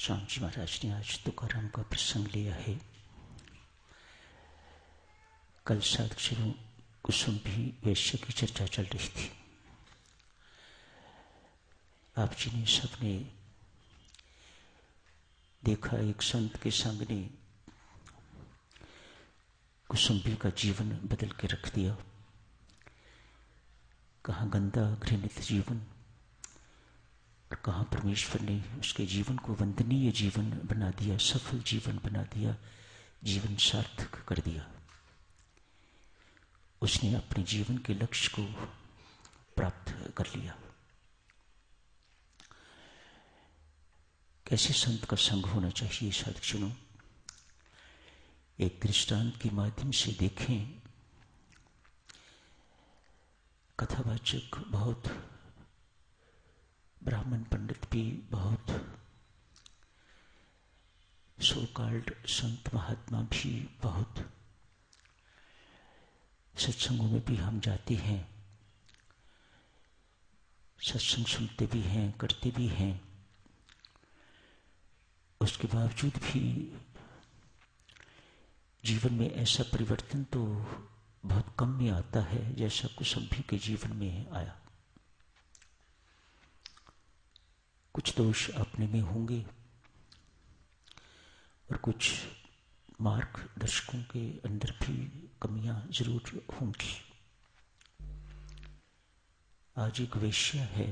स्वामी जी महाराज ने आज तुकाराम का प्रसंग लिया है। कल साधु कुसुम भी वैश्य की चर्चा चल रही थी। आप जी ने सबने देखा, एक संत के संग ने कुसुम्भी का जीवन बदल के रख दिया। कहाँ गंदा घृणित जीवन और कहाँ परमेश्वर ने उसके जीवन को वंदनीय जीवन बना दिया, सफल जीवन बना दिया, जीवन सार्थक कर दिया। उसने अपने जीवन के लक्ष्य को प्राप्त कर लिया। कैसे संत का संग होना चाहिए साधुजनों, एक दृष्टांत के माध्यम से देखें। कथावाचक बहुत, ब्राह्मण पंडित भी बहुत, सो कॉल्ड संत महात्मा भी बहुत, सत्संगों में भी हम जाते हैं, सत्संग सुनते भी हैं, करते भी हैं। उसके बावजूद भी जीवन में ऐसा परिवर्तन तो बहुत कम में आता है जैसा कुसुम्भी के जीवन में आया। कुछ दोष अपने में होंगे और कुछ मार्गदर्शकों के अंदर भी कमियां जरूर होंगी। आज एक वेश्या है,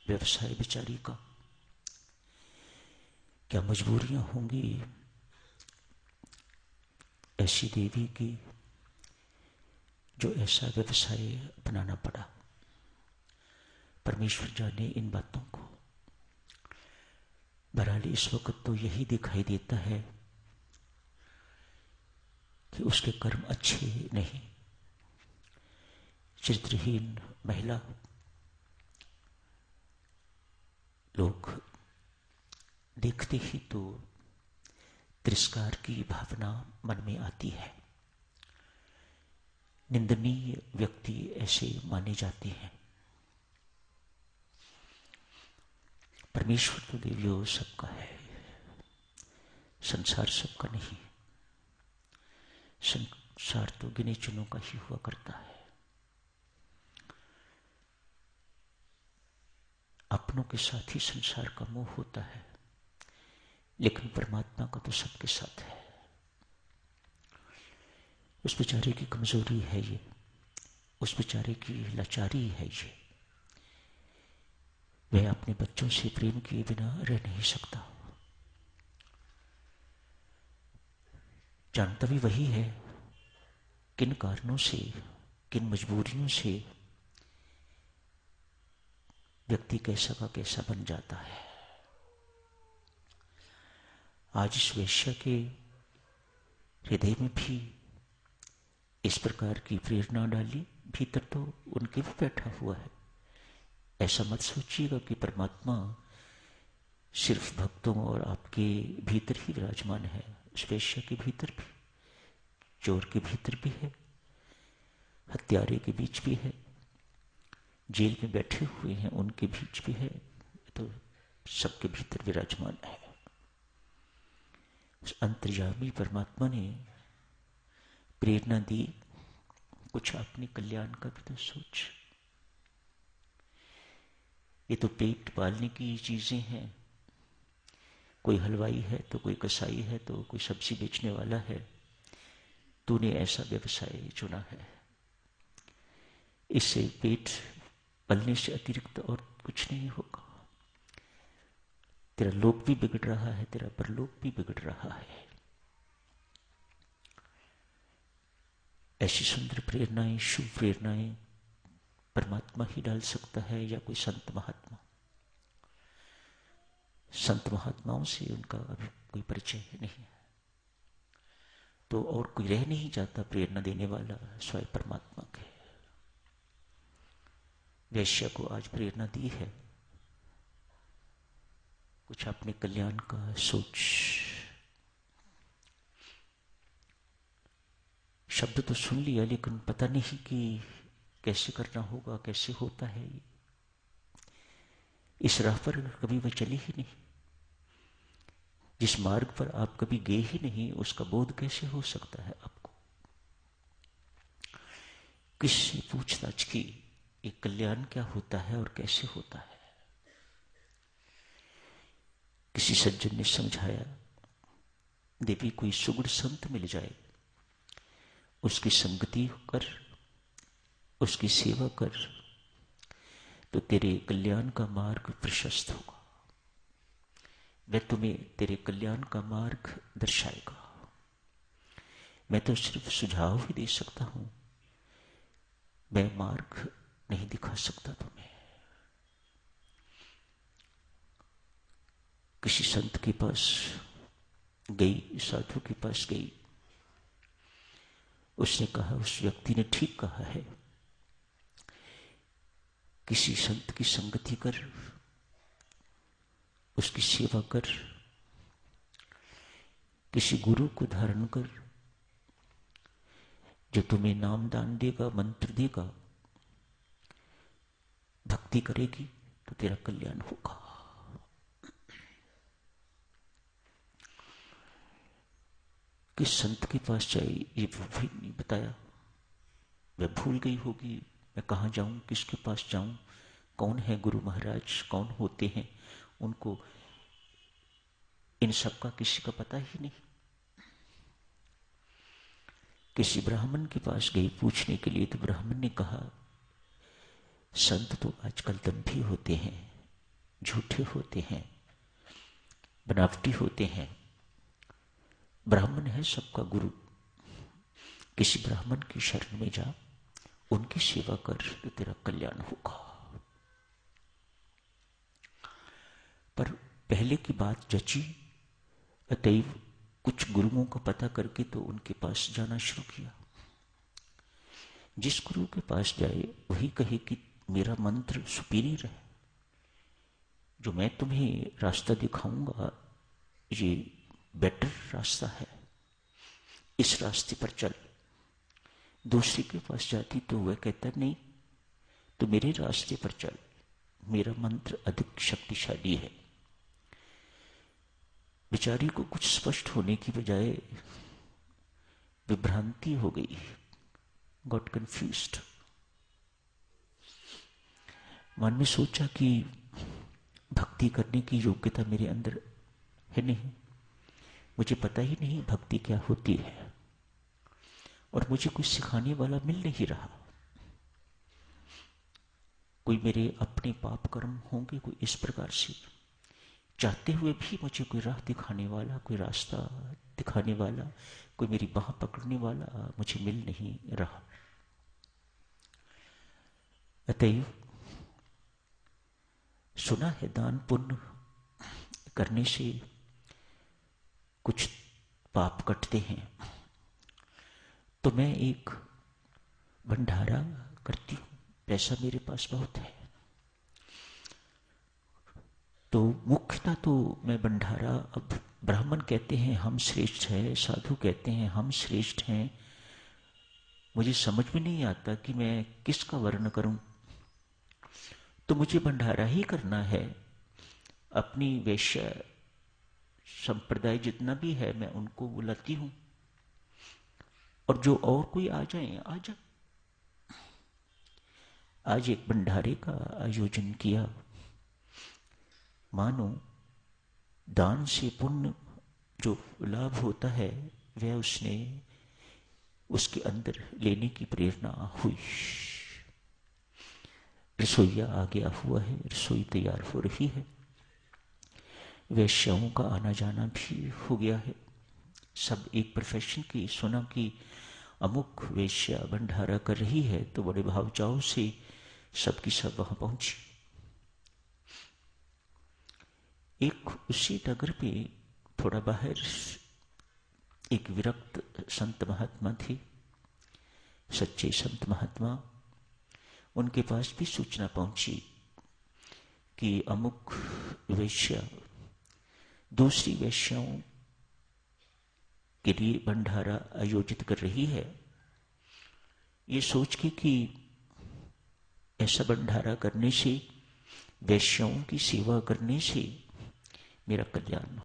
व्यवसाय बेचारी का, क्या मजबूरियां होंगी ऐसी देवी की जो ऐसा व्यवसाय बनाना पड़ा। परमेश्वर जाने इन बातों को। बहरहाल इस वक्त तो यही दिखाई देता है कि उसके कर्म अच्छे नहीं। चरित्रहीन महिला, लोग देखते ही तो तिरस्कार की भावना मन में आती है। निंदनीय व्यक्ति ऐसे माने जाते हैं। परमेश्वर तो देवियों सबका है, संसार सबका नहीं। संसार तो गिने चुनों का ही हुआ करता है। अपनों के साथ ही संसार का मोह होता है, लेकिन परमात्मा का तो सबके साथ है। उस बेचारे की कमजोरी है ये, उस बेचारे की लाचारी है ये। वह अपने बच्चों से प्रेम किए बिना रह नहीं सकता। जानता भी वही है किन कारणों से, किन मजबूरियों से व्यक्ति कैसा का कैसा बन जाता है। आज इस वेश्या के हृदय में भी इस प्रकार की प्रेरणा डाली, भीतर तो उनके भी बैठा हुआ है। ऐसा मत सोचिएगा कि परमात्मा सिर्फ भक्तों और आपके भीतर ही विराजमान है। उस वेश्या के भीतर भी, चोर के भीतर भी है, हत्यारे के बीच भी है, जेल में बैठे हुए हैं उनके बीच भी है, तो सबके भीतर विराजमान है। उस अंतर्यामी परमात्मा ने प्रेरणा दी, कुछ अपने कल्याण का भी तो सोच। ये तो पेट पालने की चीजें हैं। कोई हलवाई है तो कोई कसाई है तो कोई सब्जी बेचने वाला है। तूने ऐसा व्यवसाय चुना है, इससे पेट पलने से अतिरिक्त और कुछ नहीं होगा। तेरा लोक भी बिगड़ रहा है, तेरा परलोक भी बिगड़ रहा है। ऐसी सुंदर प्रेरणाएं, शुभ प्रेरणाएं परमात्मा ही डाल सकता है या कोई संत महात्मा। संत महात्माओं से उनका अभी कोई परिचय नहीं है, तो और कोई रह नहीं जाता प्रेरणा देने वाला स्वयं परमात्मा के। वैश्य को आज प्रेरणा दी है, कुछ अपने कल्याण का सोच। शब्द तो सुन लिया, लेकिन पता नहीं कि कैसे करना होगा, कैसे होता है। इस राह पर कभी वह चली ही नहीं, जिस मार्ग पर आप कभी गए ही नहीं, उसका बोध कैसे हो सकता है आपको? किससे पूछताछ की ये कल्याण क्या होता है और कैसे होता है? किसी सज्जन ने समझाया, देवी कोई सुगुण संत मिल जाए, उसकी संगति कर, उसकी सेवा कर, तो तेरे कल्याण का मार्ग प्रशस्त होगा। वह तुम्हें तेरे कल्याण का मार्ग दर्शाएगा। मैं तो सिर्फ सुझाव ही दे सकता हूं, मैं मार्ग नहीं दिखा सकता तुम्हें। किसी संत के पास गई, साधु के पास गई, उसने कहा, उस व्यक्ति ने ठीक कहा है, किसी संत की संगति कर, उसकी सेवा कर, किसी गुरु को धारण कर, जो तुम्हें नाम दान देगा, मंत्र देगा, भक्ति करेगी तो तेरा कल्याण होगा। किस संत के पास जाए ये भी नहीं बताया। वह भूल गई होगी, मैं कहाँ जाऊं, किसके पास जाऊं, कौन है गुरु महाराज, कौन होते हैं, उनको इन सब का किसी का पता ही नहीं। किसी ब्राह्मण के पास गई पूछने के लिए, तो ब्राह्मण ने कहा, संत तो आजकल दंभी होते हैं, झूठे होते हैं, बनावटी होते हैं, ब्राह्मण है सबका गुरु, किसी ब्राह्मण की शरण में जा, उनकी सेवा कर तो तेरा कल्याण होगा। पर पहले की बात जची, अतएव कुछ गुरुओं का पता करके तो उनके पास जाना शुरू किया। जिस गुरु के पास जाए वही कहे कि मेरा मंत्र सुपीरियर है, जो मैं तुम्हें रास्ता दिखाऊंगा ये बेटर रास्ता है, इस रास्ते पर चल। दूसरे के पास जाती तो वह कहता, नहीं तो मेरे रास्ते पर चल, मेरा मंत्र अधिक शक्तिशाली है। बेचारी को कुछ स्पष्ट होने की बजाय विभ्रांति हो गई, गॉट कंफ्यूज्ड। मन में सोचा कि भक्ति करने की योग्यता मेरे अंदर है नहीं, मुझे पता ही नहीं भक्ति क्या होती है, और मुझे कोई सिखाने वाला मिल नहीं रहा। कोई मेरे अपने पाप कर्म होंगे, कोई इस प्रकार से चाहते हुए भी मुझे कोई राह दिखाने वाला, कोई रास्ता दिखाने वाला, कोई मेरी बाह पकड़ने वाला मुझे मिल नहीं रहा। अतएव सुना है दान पुण्य करने से कुछ पाप कटते हैं, तो मैं एक भंडारा करती हूँ, पैसा मेरे पास बहुत है, तो मुख्यतः तो मैं भंडारा, अब ब्राह्मण कहते हैं हम श्रेष्ठ हैं, साधु कहते हैं हम श्रेष्ठ हैं, मुझे समझ में नहीं आता कि मैं किसका वर्ण करूं, तो मुझे भंडारा ही करना है। अपनी वैश्य संप्रदाय जितना भी है मैं उनको बुलाती हूं, और जो और कोई आ जाए आ जाए। आज एक भंडारे का आयोजन किया। मानो दान से पुण्य जो लाभ होता है वह उसने उसके अंदर लेने की प्रेरणा हुई। रसोईया आ गया हुआ है, रसोई तैयार हो रही है, वैश्याओं का आना जाना भी हो गया है। सब एक प्रोफेशन की सुना कि अमुक वैश्या भंडारा कर रही है, तो बड़े भावचाव से सबकी सब वहां पहुंची। एक उसी नगर पे थोड़ा बाहर एक विरक्त संत महात्मा थे, सच्चे संत महात्मा। उनके पास भी सूचना पहुंची कि अमुक वैश्या दूसरी वैश्याओं के लिए भंडारा आयोजित कर रही है। ये सोच के कि ऐसा भंडारा करने से वैश्याओं की सेवा करने से मेरा कल्याण